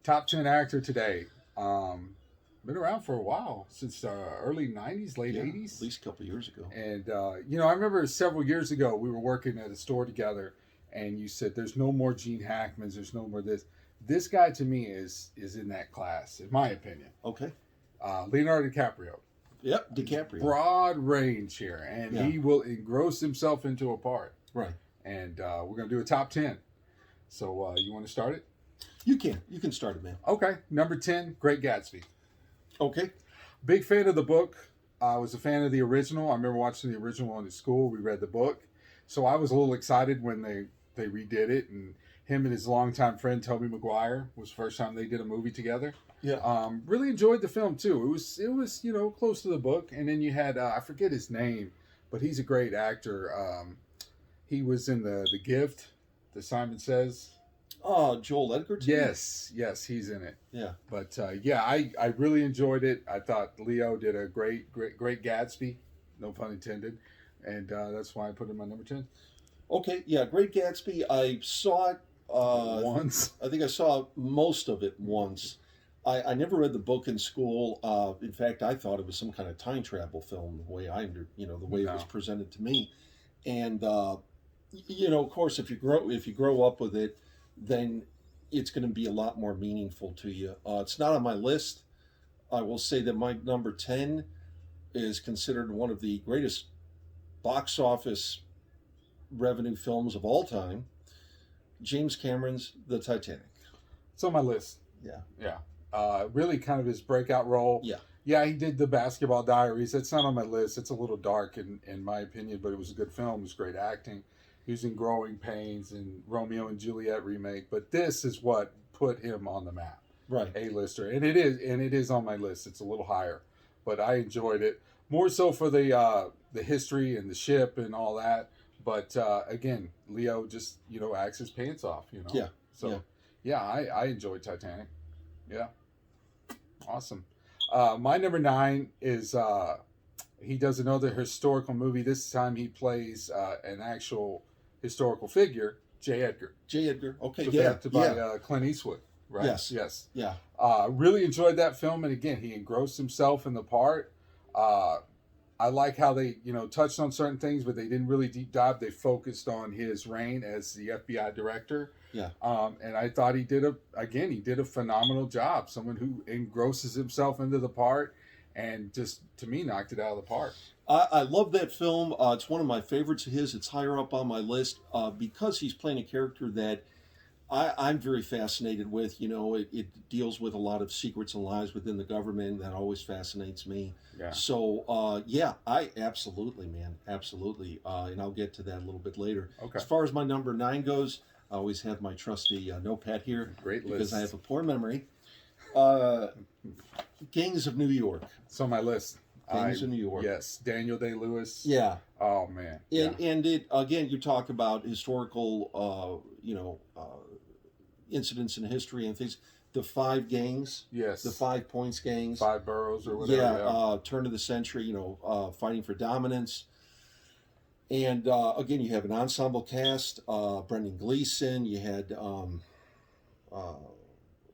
Top 10 actor today. Been around for a while, since the early 90s, late Yeah, at 80s. least a couple years ago. And, I remember several years ago, we were working at a store together, and you said, there's no more Gene Hackmans, there's no more this. This guy, to me, is in that class, in my opinion. Okay. Leonardo DiCaprio. Yep, DiCaprio. Broad range here, and Yeah. he will engross himself into a part. Right. And we're going to do a top 10. So you want to start it? You can start it, man. Okay. Number 10, Great Gatsby. Okay. Big fan of the book. I was a fan of the original. I remember watching the original in school. We read the book. So I was a little excited when they redid it. And him and his longtime friend, Tobey Maguire, was the first time they did a movie together. Yeah. Really enjoyed the film, too. It was close to the book. And then you had, I forget his name, but he's a great actor. He was in the Gift, that Simon Says. Oh, Joel Edgerton? Yes, he's in it. Yeah. But I really enjoyed it. I thought Leo did a great Gatsby, no pun intended, and that's why I put him on number 10. Okay, yeah, Great Gatsby. I saw it Once. I think I saw most of it once. I never read the book in school. In fact, I thought it was some kind of time travel film, the way the way it was presented to me. And of course, if you grow up with it, then it's going to be a lot more meaningful to you. It's not on my list. I will say that my number 10 is considered one of the greatest box office revenue films of all time. James Cameron's The Titanic. It's on my list. Yeah. Really kind of his breakout role. Yeah. Yeah, he did the Basketball Diaries. That's not on my list. It's a little dark in my opinion, but it was a good film. It was great acting. He was in Growing Pains and Romeo and Juliet remake. But this is what put him on the map. Right. A-lister. And it is on my list. It's a little higher. But I enjoyed it. More so for the history and the ship and all that. But again, Leo just, acts his pants off, Yeah. So, I enjoyed Titanic. Yeah. Awesome. My number 9 is he does another historical movie. This time he plays an actual historical figure, J. Edgar. J. Edgar. Okay. Directed by Clint Eastwood. Right? Yes. Yeah. Really enjoyed that film. And again, he engrossed himself in the part. I like how they, touched on certain things, but they didn't really deep dive. They focused on his reign as the FBI director. Yeah. And I thought he did a phenomenal job. Someone who engrosses himself into the part and just, to me, knocked it out of the park. I love that film. It's one of my favorites of his. It's higher up on my list because he's playing a character that I'm very fascinated with. It deals with a lot of secrets and lies within the government. That always fascinates me. Yeah. So, I absolutely, man. Absolutely. And I'll get to that a little bit later. Okay. As far as my number 9 goes, I always have my trusty notepad here. Great list. Because I have a poor memory. Gangs of New York. It's on my list. Gangs of New York. Yes. Daniel Day-Lewis. Yeah. Oh, man. And it, again, you talk about historical, incidents in history and things. The 5 gangs. Yes. The 5 Points gangs. 5 boroughs or whatever. Turn of the century, fighting for dominance. And again, you have an ensemble cast. Brendan Gleeson. You had,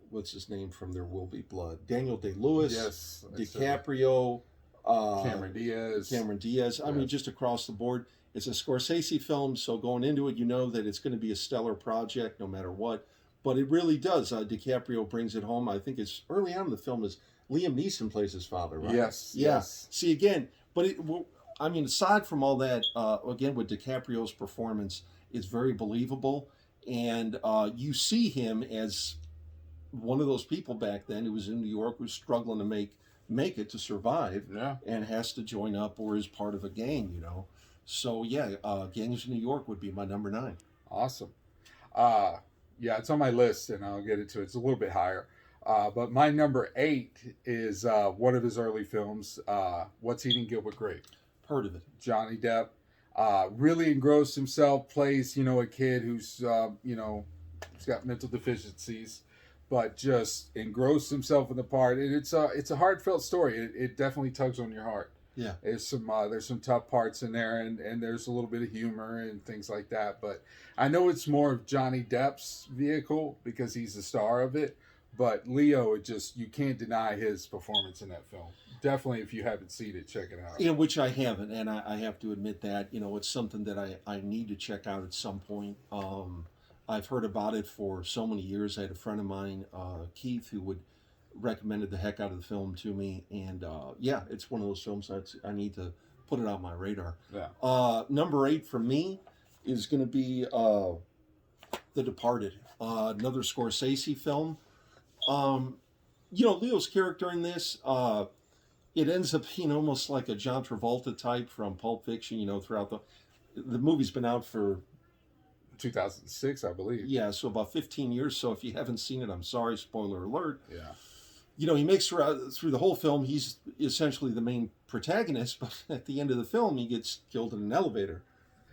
what's his name from There Will Be Blood? Daniel Day-Lewis. Yes. DiCaprio. Cameron Diaz. I mean, just across the board. It's a Scorsese film, so going into it, you know that it's going to be a stellar project no matter what. But it really does. DiCaprio brings it home. I think it's early on in the film is Liam Neeson plays his father, right? Yes. Yeah. Yes. See, again, but aside from all that, again, with DiCaprio's performance, it's very believable. And you see him as one of those people back then who was in New York, who was struggling to make it to survive, and has to join up or is part of a gang, So, Gangs of New York would be my number 9. Awesome. Yeah, it's on my list, and I'll get into it. It's a little bit higher. But my number 8 is one of his early films, What's Eating Gilbert Grape. Heard of it. Johnny Depp. Really engrossed himself, plays, a kid who's, he's got mental deficiencies, but just engrossed himself in the part. And it's a heartfelt story. It definitely tugs on your heart. Yeah. There's some tough parts in there, and there's a little bit of humor and things like that. But I know it's more of Johnny Depp's vehicle because he's the star of it. But Leo, you can't deny his performance in that film. Definitely, if you haven't seen it, check it out. Yeah, which I haven't, and I have to admit that it's something that I need to check out at some point. I've heard about it for so many years. I had a friend of mine, Keith, who would recommended the heck out of the film to me, and yeah, it's one of those films that I need to put it on my radar. Yeah. Number 8 for me is going to be The Departed, another Scorsese film. Leo's character in this, it ends up being almost like a John Travolta type from Pulp Fiction. Throughout the movie's been out for 2006, I believe. Yeah, so about 15 years. So if you haven't seen it, I'm sorry. Spoiler alert. Yeah. He makes through the whole film. He's essentially the main protagonist, but at the end of the film, he gets killed in an elevator.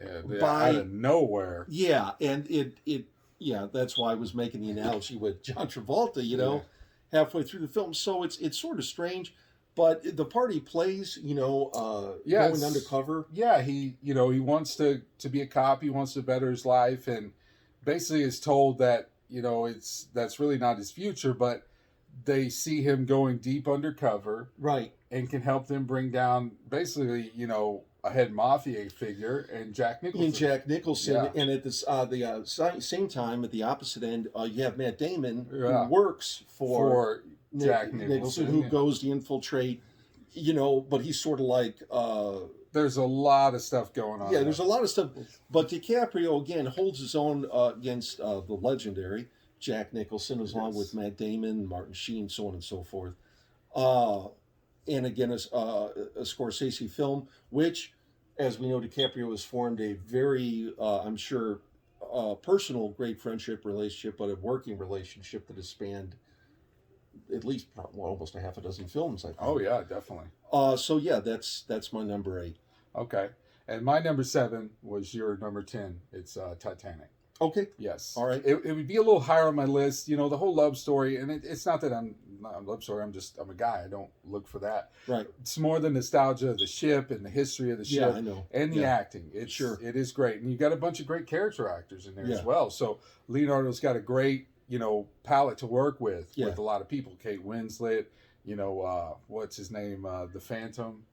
Yeah, out of nowhere. Yeah, and yeah, that's why I was making the analogy with John Travolta. Halfway through the film, so it's sort of strange. But the part he plays, going undercover. Yeah, he wants to be a cop. He wants to better his life, and basically is told that that's really not his future. But they see him going deep undercover, right, and can help them bring down basically a head mafia figure and Jack Nicholson. Yeah. And at the same time, at the opposite end, you have Matt Damon, who works for Jack Nicholson, who goes to infiltrate, but he's sort of like... there's a lot of stuff going on. Yeah, there's a lot of stuff. But DiCaprio, again, holds his own against the legendary Jack Nicholson, along with Matt Damon, Martin Sheen, so on and so forth. And again, a Scorsese film, which, as we know, DiCaprio has formed a very, I'm sure, personal great friendship relationship, but a working relationship that has spanned at least almost a half a dozen films, I think. Oh yeah, definitely. So yeah, that's my number 8. Okay, and my number 7 was your number 10. It's Titanic. Okay. Yes. All right. It would be a little higher on my list. The whole love story, and it's not that I'm not a love story. I'm a guy. I don't look for that. Right. It's more the nostalgia of the ship and the history of the ship. Yeah, I know. And the acting. Sure. It is great, and you got a bunch of great character actors in there as Yeah. well. So Leonardo's got a great palette to work with Yeah. a lot of people. Kate Winslet. What's his name? The Phantom.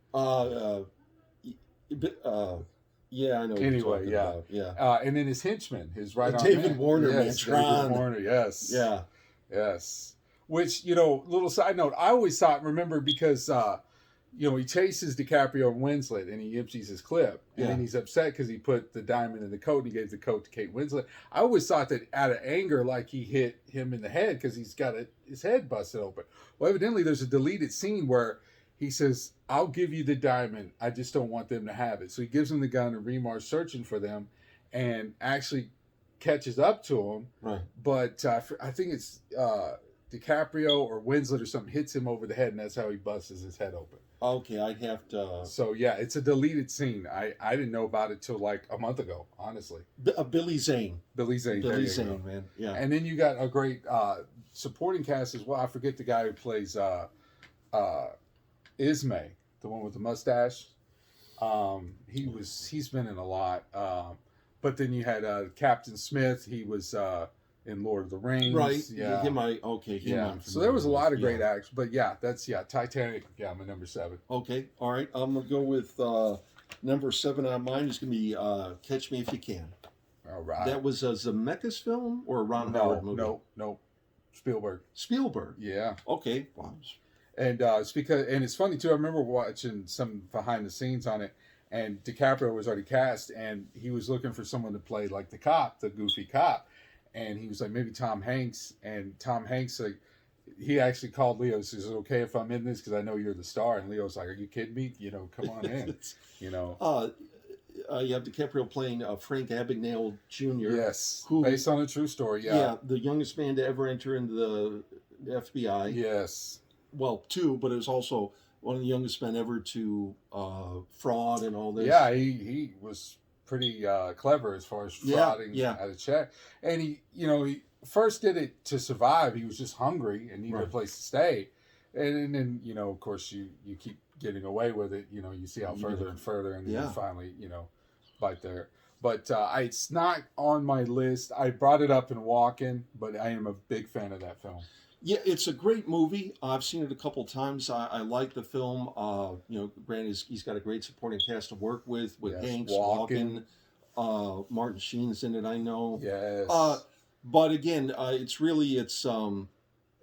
Yeah, I know. Anyway, yeah. About. Yeah. And then his henchman, his right arm David man. Warner, yes, man. David Warner, yes. Yeah. Yes. Which, little side note, I always remember because, he chases DiCaprio and Winslet and he empties his clip. And then he's upset because he put the diamond in the coat and he gave the coat to Kate Winslet. I always thought that out of anger, like he hit him in the head because he's got his head busted open. Well, evidently there's a deleted scene where he says, I'll give you the diamond. I just don't want them to have it. So he gives him the gun and Remar's searching for them and actually catches up to him. Right. But I think it's DiCaprio or Winslet or something hits him over the head and that's how he busts his head open. Okay, I'd have to... So, yeah, it's a deleted scene. I didn't know about it till like a month ago, honestly. Billy Zane. Billy Zane, man. Yeah. And then you got a great supporting cast as well. I forget the guy who plays Ismay, the one with the mustache. He's been in a lot. But then you had Captain Smith. He was in Lord of the Rings. Right. Yeah. So there was a lot of great actors. But yeah, Titanic. Yeah, my number 7. Okay. All right. I'm gonna go with number 7 on mine is gonna be Catch Me If You Can. All right. That was a Zemeckis film or a Ron Howard movie? No. Spielberg. Yeah. Okay. Wow. And it's funny too. I remember watching some behind the scenes on it, and DiCaprio was already cast, and he was looking for someone to play like the cop, the goofy cop, and he was like maybe Tom Hanks, and Tom Hanks he actually called Leo. Says, "Is it okay if I'm in this? Because I know you're the star." And Leo's like, "Are you kidding me? Come on in." You have DiCaprio playing Frank Abagnale Jr. Yes, based on a true story. Yeah, the youngest man to ever enter into the FBI. Yes. Well, 2, but it was also one of the youngest men ever to fraud and all this. Yeah, he was pretty clever as far as frauding at a check. And he first did it to survive. He was just hungry and needed a place to stay. And then, of course, you keep getting away with it. You see how further and further, and then you finally, bite there. But it's not on my list. I brought it up in Walking, but I am a big fan of that film. Yeah, it's a great movie. I've seen it a couple times. I like the film. Granted, he's got a great supporting cast to work with Yes, Hanks, walking. Walken, Martin Sheen's in it. I know. Uh, Yes. but again,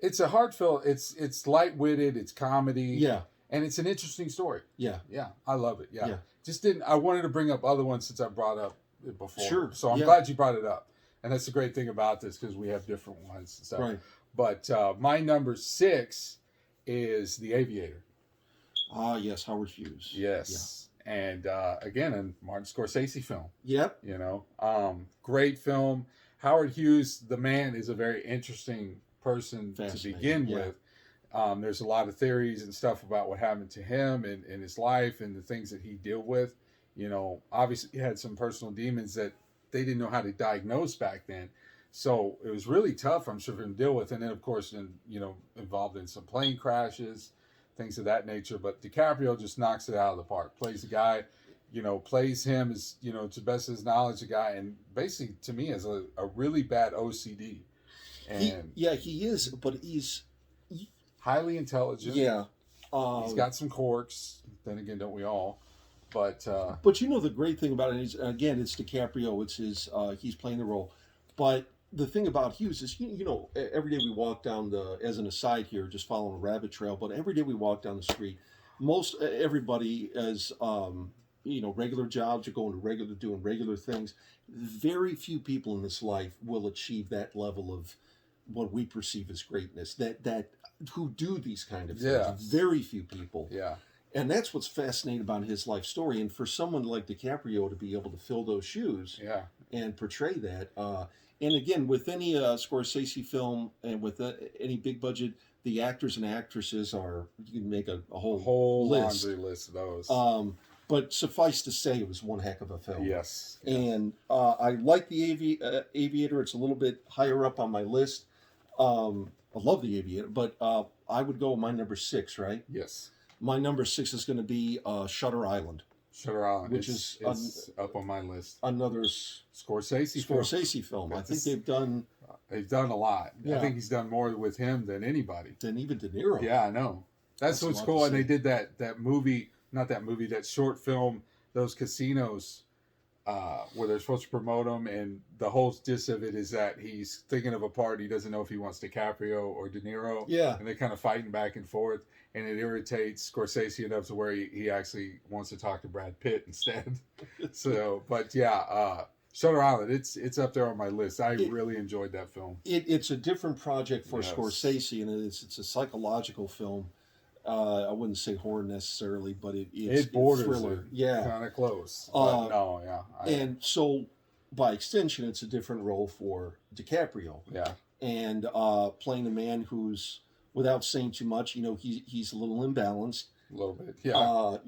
It's a hard film. It's light witted. It's comedy, yeah, and it's an interesting story. yeah, Yeah, I love it. Yeah, yeah, just didn't. I wanted to bring up other ones since I brought up it before, sure, so I'm yeah, glad you brought it up. And that's the great thing about this because we have different ones and stuff. right. But my number 6 is The Aviator. Ah, yes, Howard Hughes. Yes, and again, a Martin Scorsese film. Yeah. Yep. Great film. Howard Hughes, the man, is a very interesting person to begin Yeah. with. There's a lot of theories and stuff about what happened to him and in his life and the things that he dealt with. Obviously he had some personal demons that they didn't know how to diagnose back then. So it was really tough, I'm sure, for him to deal with. And then, of course, involved in some plane crashes, things of that nature. But DiCaprio just knocks it out of the park. Plays the guy, plays him as, to best of his knowledge, a guy, and basically, to me, as a really bad OCD. And he is, but he's highly intelligent. yeah. He's got some quirks. Then again, don't we all? But the great thing about it is, again, it's DiCaprio. It's he's playing the role. But the thing about Hughes is, every day we walk down as an aside here, just following a rabbit trail, but every day we walk down the street, most everybody has, regular jobs, are doing regular things. Very few people in this life will achieve that level of what we perceive as greatness, that who do these kind of things. Yeah. Very few people. Yeah. And that's what's fascinating about his life story. And for someone like DiCaprio to be able to fill those shoes and portray that, and again, with any Scorsese film and with any big budget, the actors and actresses you can make a whole list. Laundry list of those. But suffice to say, it was one heck of a film. Yes. And I like the Aviator. It's a little bit higher up on my list. I love the Aviator, but I would go with my number 6, right? Yes. My number 6 is going to be Shutter Island. Shutter Island, which is up on my list. Another Scorsese film. I think they've done a lot. Yeah. I think he's done more with him than anybody. Than even De Niro. Yeah, I know. That's what's cool. And they did that movie, not that movie, that short film, those casinos, where they're supposed to promote them, and the whole gist of it is that he's thinking of a part. He doesn't know if he wants DiCaprio or De Niro. Yeah. And they're kind of fighting back and forth, and it irritates Scorsese enough to where he actually wants to talk to Brad Pitt instead. So, but yeah, Shutter Island, it's up there on my list. I really enjoyed that film. It's a different project for Scorsese, and it's a psychological film. I wouldn't say horror necessarily, but it's borders thriller. Kind of close. But no, yeah. And so, by extension, it's a different role for DiCaprio. Yeah. And playing a man who's, without saying too much, he's a little imbalanced. A little bit, yeah.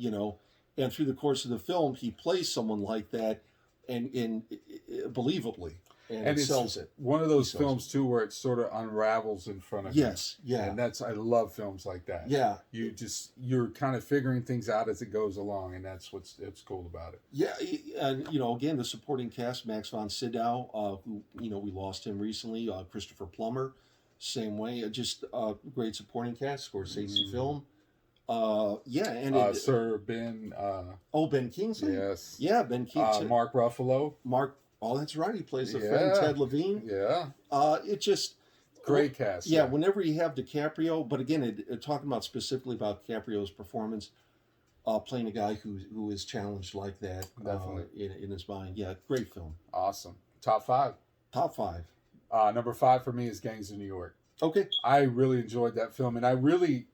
And through the course of the film, he plays someone like that, and believably. And it sells it. One of those films too, where it sort of unravels in front of you. Yes, yeah. And I love films like that. Yeah, you're kind of figuring things out as it goes along, and that's what's cool about it. Yeah, and again, the supporting cast: Max von Sydow, who we lost him recently. Christopher Plummer, same way. Just great supporting cast. Scorsese film. And Sir Ben. Ben Kingsley. Yes. Yeah, Ben Kingsley. Mark Ruffalo. Oh, that's right. He plays the friend Ted Levine. Yeah. It just great cast. Yeah, whenever you have DiCaprio, but again, talking about specifically about DiCaprio's performance, playing a guy who is challenged like that, definitely in his mind. Yeah, great film. Awesome. Top 5. Top 5. Number 5 for me is Gangs of New York. Okay. I really enjoyed that film, and I really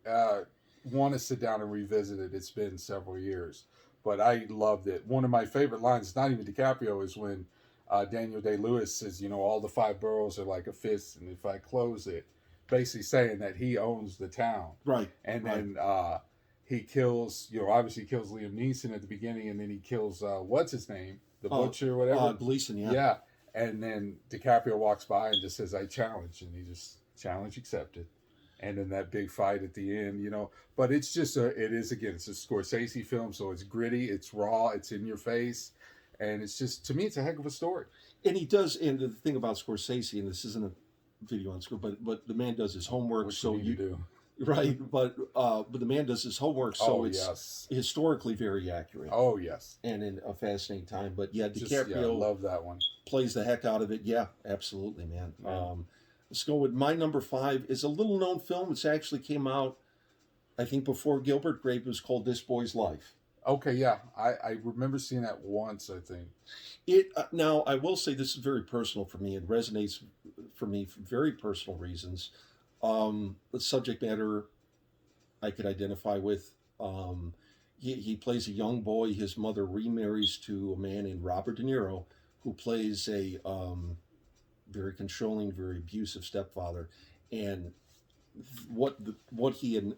want to sit down and revisit it. It's been several years, but I loved it. One of my favorite lines, not even DiCaprio, is when Daniel Day-Lewis says, all the 5 boroughs are like a fist, and if I close it, basically saying that he owns the town. Right. And then he kills, obviously kills Liam Neeson at the beginning, and then he kills, what's his name? The butcher or whatever? Gleason, yeah. Yeah. And then DiCaprio walks by and just says, I challenge. And he just, challenge accepted. And then that big fight at the end, But it's just, it's a Scorsese film, so it's gritty, it's raw, it's in your face. And it's just, to me, it's a heck of a story. And he does, and the thing about Scorsese, and this isn't video on screen, but the man does his homework, What so you need to do. right, but the man does his homework, so Oh it's yes. historically very accurate Oh yes. and in a fascinating time. But yeah, Just yeah, DiCaprio love that one. plays the heck out of it. Yeah, absolutely, man. Yeah. Let's go with my number 5. Is a little known film. It's actually came out, I think, before Gilbert Grape. It was called This Boy's Life. Okay, yeah, I remember seeing that once. I think. It now I will say this is very personal for me. It resonates for me for very personal reasons. The subject matter I could identify with. He plays a young boy. His mother remarries to a man named Robert De Niro, who plays a very controlling, very abusive stepfather, and what he and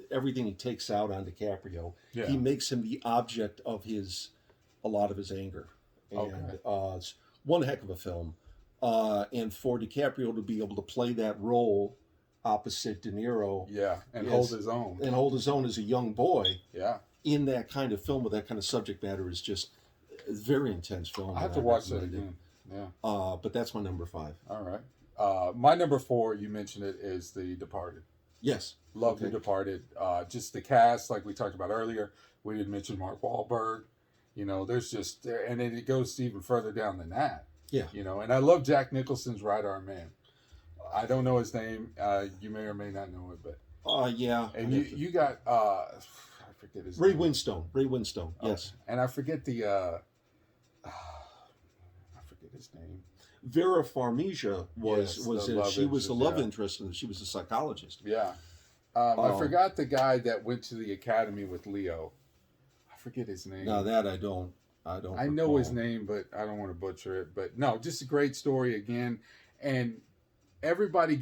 everything he takes out on DiCaprio, Yeah. he makes him the object of a lot of his anger, and Okay. it's one heck of a film. And for DiCaprio to be able to play that role opposite De Niro Yeah, and Yes. hold his own. and hold his own as a young boy Yeah, in that kind of film with that kind of subject matter is just a very intense film. I have and to watch that recommend it. again. Yeah. But that's my number 5. All right. My number 4, you mentioned it, is The Departed. Yes. Love Okay. The Departed. Just the cast, like we talked about earlier. We didn't mention Mark Wahlberg. You know, there's just there, and then it goes even further down than that. Yeah. You know, and I love Jack Nicholson's right arm man. I don't know his name. You may or may not know it, but Yeah. and you got I forget his Ray name. Winstone. Ray Winstone. Okay. Yes. And I forget the I forget his name. Vera Farmiga Yes, was the in, love she was the interest, love yeah. interest, and she was a psychologist. Yeah. I Um, forgot the guy that went to the academy with Leo. I forget his name. Now that I don't. I know his recall. name, but I don't want to butcher it. But no, just a great story again, and everybody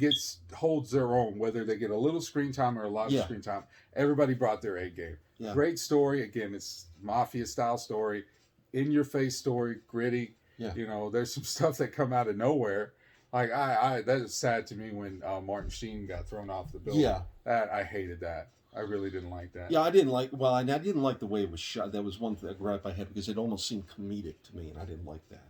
holds their own, whether they get a little screen time or a lot of Yeah. screen time. Everybody brought their A game. Yeah. Great story. Again, it's mafia style story, in your face story, gritty. Yeah. You know, there's some stuff that come out of nowhere. Like I that is sad to me when Martin Sheen got thrown off the building. Yeah. That I hated that. I really didn't like that. Yeah, I didn't like. Well, I didn't like the way it was shot. That was one gripe I had because it almost seemed comedic to me, and I didn't like that.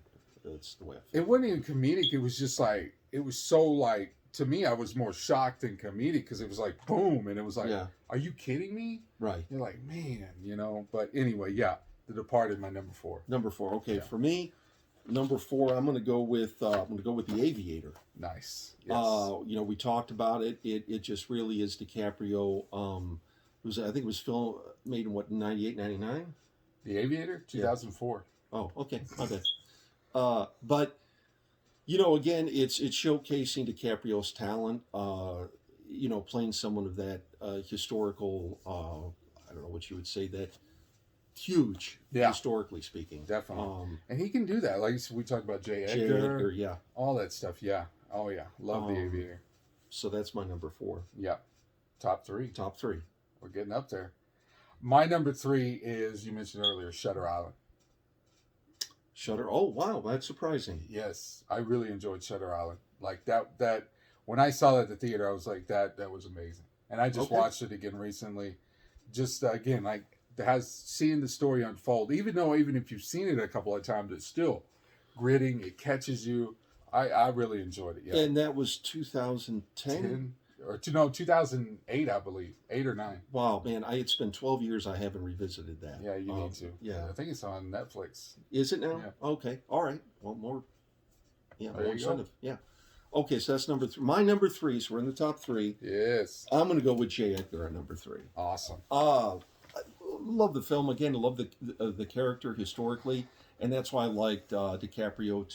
That's the way I feel. It wasn't even comedic. It was just like it was so like to me. I was more shocked than comedic because it was like boom, and it was like, Yeah. are you kidding me? Right. You're like, man, you know. But anyway, yeah, The Departed, my number 4. Number 4. Okay, Yeah. for me, number 4, I'm going to go with The Aviator. Nice. Yes. We talked about it. It just really is DiCaprio. I think it was made in what 98, 99? The Aviator, 2004. Oh, okay, my bad. But again, it's showcasing DiCaprio's talent. Playing someone of that historical. I don't know what you would say, that huge, Yeah. historically speaking. Definitely. And he can do that. Like we talked about J. J. Edgar, Edgar, yeah. all that stuff. Yeah. Oh yeah, love The Aviator. So that's my number 4. Yeah. Top 3. Top 3. We're getting up there. My number 3 is, you mentioned earlier, Shutter Island. Shutter. Oh wow, that's surprising. Yes, I really enjoyed Shutter Island. Like that when I saw that at the theater, I was like, that was amazing. And I just Okay. watched it again recently. Just again, like seeing the story unfold. Even if you've seen it a couple of times, it's still gritting. It catches you. I really enjoyed it. Yeah. And that was 2010. 2008, I believe, 8 or 9. Wow, man! It's been 12 years. I haven't revisited that. Yeah, you need to. Yeah. I think it's on Netflix. Is it now? Yeah. Okay. All right. One more. Yeah. There More you go. incentive. Yeah. Okay, so that's number 3. My number 3. So we're in the top 3. Yes. I'm going to go with J. Edgar at number 3. Awesome. I love the film again. I love the character historically, and that's why I liked DiCaprio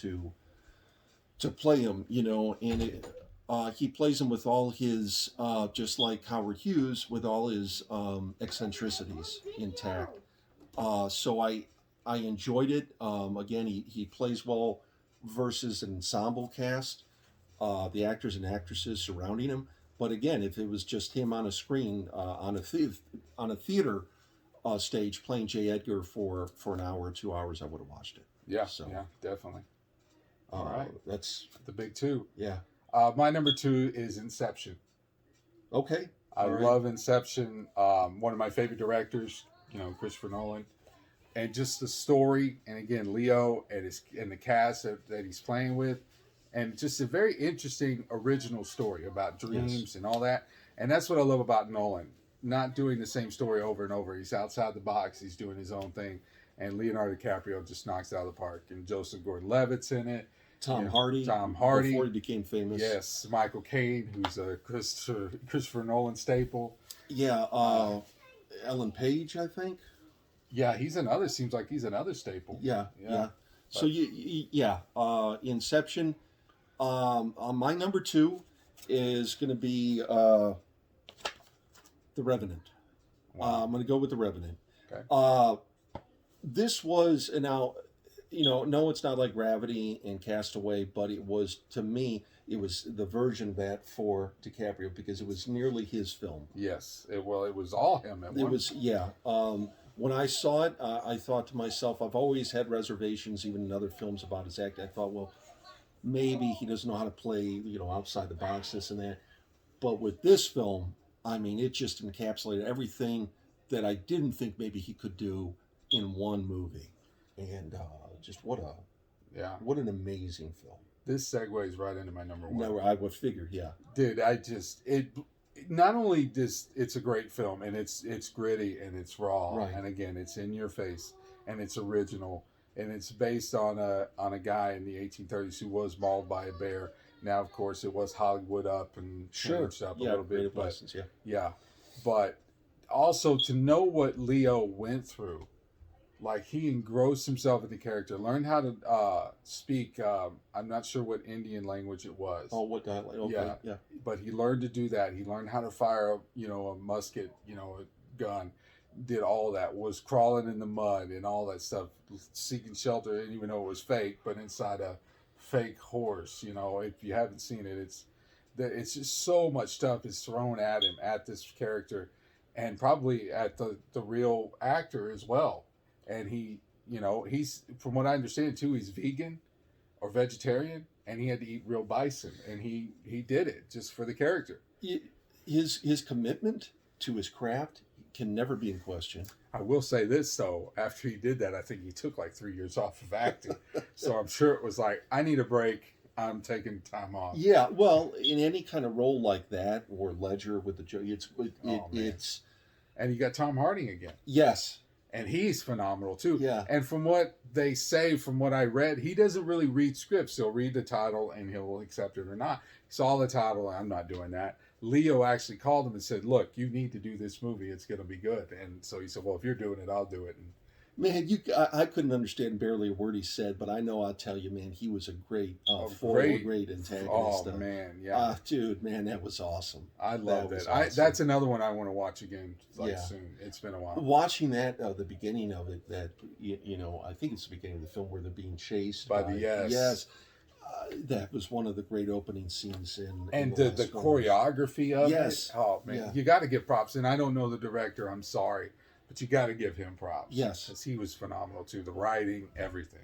to play him. And he plays him with all his just like Howard Hughes, with all his eccentricities intact. So I enjoyed it. Again, he plays well versus an ensemble cast, the actors and actresses surrounding him. But again, if it was just him on a screen on a theater stage playing J. Edgar for an hour or 2 hours, I would have watched it. Yeah. So- Yeah, definitely. All right. That's The big 2. yeah. My number 2 is Inception. Okay. I All right. love Inception. One of my favorite directors, Christopher Nolan, and just the story. And again, Leo and the cast that he's playing with. and just a very interesting original story about dreams Yes. and all that. And that's what I love about Nolan. Not doing the same story over and over. He's outside the box. He's doing his own thing. And Leonardo DiCaprio just knocks it out of the park. And Joseph Gordon-Levitt's in it. Tom You know, Hardy. Tom Hardy. Before he became famous. Yes, Michael Caine, who's a Christopher Nolan staple. Yeah. Ellen Page, I think. Yeah, he's another. Seems like he's another staple. Yeah. So Inception. My number 2 is going to be The Revenant. Wow. I'm going to go with The Revenant. Okay. This was now, no, it's not like Gravity and Castaway, but it was, to me, it was the version of that for DiCaprio because it was nearly his film. Yes. It was all him. It was, yeah. When I saw it, I thought to myself, I've always had reservations, even in other films, about his acting. I thought, well, maybe he doesn't know how to play, outside the box, this and that. But with this film, I mean, it just encapsulated everything that I didn't think maybe he could do in one movie. And just what an amazing film. This segues right into my number 1. No, I would figure, yeah. Dude, not only this, it's a great film and it's gritty and it's raw, Right. and again, it's in your face and it's original and it's based on a guy in the 1830s who was mauled by a bear. Now, of course, it was Hollywood up and changed up a little bit, but license, yeah. yeah, but also to know what Leo went through. Like, he engrossed himself in the character, learned how to speak. I'm not sure what Indian language it was. Oh, what dialect? Okay, yeah. But he learned to do that. He learned how to fire, a musket, a gun. Did all that. Was crawling in the mud and all that stuff, seeking shelter. Didn't even know it was fake, but inside a fake horse. If you haven't seen it, it's just so much stuff is thrown at him, at this character, and probably at the real actor as well. And he's, from what I understand too, he's vegan or vegetarian, and he had to eat real bison, and he did it just for the character. His commitment to his craft can never be in question. I will say this though, after he did that, I think he took like 3 years off of acting. So I'm sure it was like, I need a break. I'm taking time off. Yeah, well, in any kind of role like that, or Ledger with the Joe, it's. And you got Tom Hardy again. Yes. And he's phenomenal too. Yeah. And from what they say, from what I read, he doesn't really read scripts. He'll read the title and he'll accept it or not. He saw the title, I'm not doing that. Leo actually called him and said, look, you need to do this movie. It's going to be good. And so he said, well, if you're doing it, I'll do it. And man, I couldn't understand barely a word he said, but I know I'll tell you, man, he was a great, great antagonist. Oh, man, yeah. Dude, man, that was awesome. I love it. Awesome. That's another one I want to watch again soon. It's been a while. Watching that, the beginning of it, that, I think it's the beginning of the film where they're being chased. By the Yes. Yes. That was one of the great opening scenes in the choreography of it. Oh, man, yeah. You got to give props. And I don't know the director, I'm sorry. But you got to give him props. Yes. Because he was phenomenal, too. The writing, everything.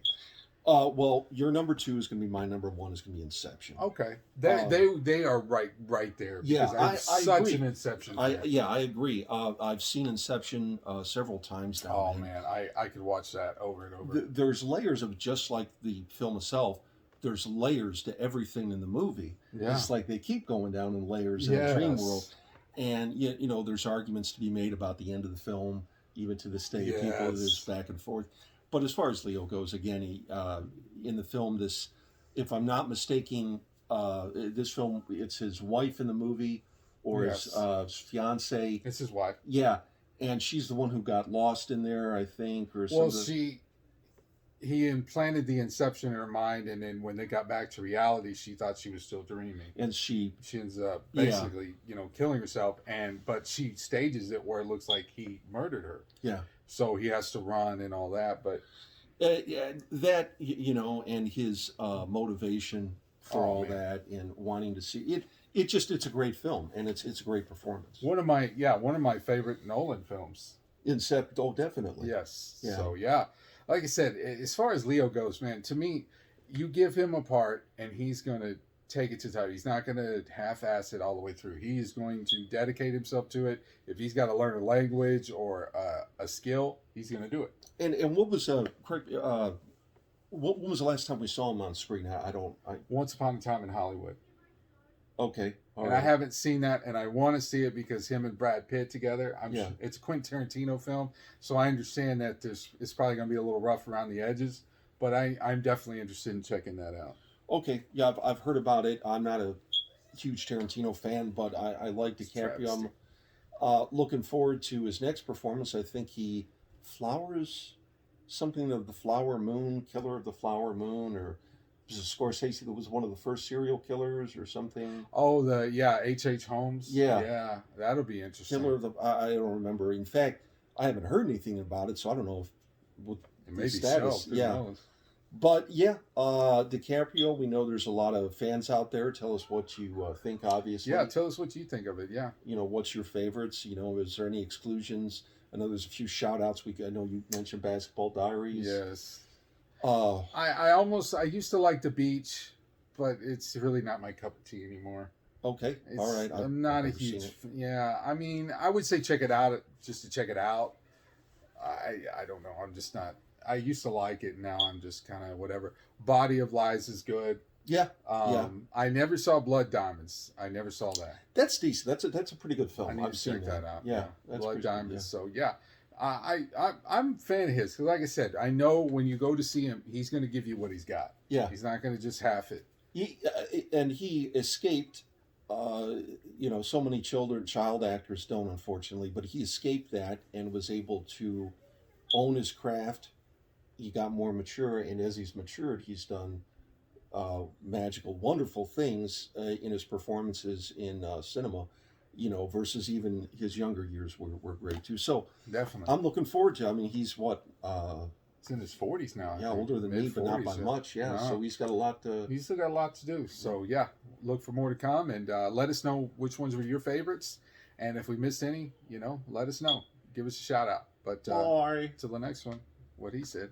Well, your number 2 is going to be my number 1 is going to be Inception. Okay. They are right there. Yeah, I such agree. an Inception I agree. I've seen Inception several times now. Oh, man. I could watch that over and over. There's layers of, just like the film itself, there's layers to everything in the movie. Yeah. It's like they keep going down in layers in the dream world. And, there's arguments to be made about the end of the film. Even to this day, people, there's back and forth. But as far as Leo goes, again, he, in the film, if I'm not mistaken, this film, it's his wife in the movie, or his fiance. It's his wife. Yeah, and she's the one who got lost in there, I think, or something. Well, he implanted the inception in her mind, and then when they got back to reality, she thought she was still dreaming. And she ends up basically, killing herself. But she stages it where it looks like he murdered her. Yeah. So he has to run and all that. But that, and his motivation for all that, and wanting to see it. It's a great film, and it's a great performance. One of my favorite Nolan films. Incept, definitely. Yes. Yeah. So like I said, as far as Leo goes, man, to me, you give him a part and he's going to take it to the top. He's not going to half-ass it all the way through. He is going to dedicate himself to it. If he's got to learn a language or a skill, he's going to do it. And what was When was the last time we saw him on screen? I don't. Once Upon a Time in Hollywood. Okay, all and right. I haven't seen that, and I want to see it because him and Brad Pitt together. Yeah. It's a Quentin Tarantino film, so I understand that it's probably going to be a little rough around the edges, but I'm definitely interested in checking that out. Okay, yeah, I've heard about it. I'm not a huge Tarantino fan, but I like DiCaprio. I'm looking forward to his next performance. I think he flowers something of the Flower Moon, Killer of the Flower Moon, or was it Scorsese that was one of the first serial killers or something? Oh, H.H. Holmes. Yeah, Yeah, that'll be interesting. Killer of the I don't remember. In fact, I haven't heard anything about it, so I don't know if what the status. Who Yeah. knows? But yeah, DiCaprio, we know there's a lot of fans out there. Tell us what you think, obviously. Yeah, tell us what you think of it. Yeah. What's your favorites? Is there any exclusions? I know there's a few shout outs. I know you mentioned Basketball Diaries. Yes. I used to like The Beach, but it's really not my cup of tea anymore. Okay. All right. I'm not a huge. Yeah. I mean, I would say check it out just to check it out. I don't know. I'm just not. I used to like it. Now I'm just kind of whatever. Body of Lies is good. Yeah. I never saw Blood Diamonds. I never saw that. That's decent. That's a pretty good film. I need to check that out. Yeah. Blood Diamonds. Yeah. So yeah. I'm a fan of his because, like I said, I know when you go to see him, he's going to give you what he's got. Yeah. He's not going to just half it. He escaped. So many child actors don't, unfortunately, but he escaped that and was able to own his craft. He got more mature, and as he's matured, he's done magical, wonderful things in his performances in cinema. Versus even his younger years were great too. So definitely, I'm looking forward to. I mean, he's what? He's in his 40s now. Yeah, older than me, but not by much. Yeah, no. So he's got a lot to. He's still got a lot to do. So yeah, look for more to come, and let us know which ones were your favorites, and if we missed any, let us know. Give us a shout out. But till the next one, what he said.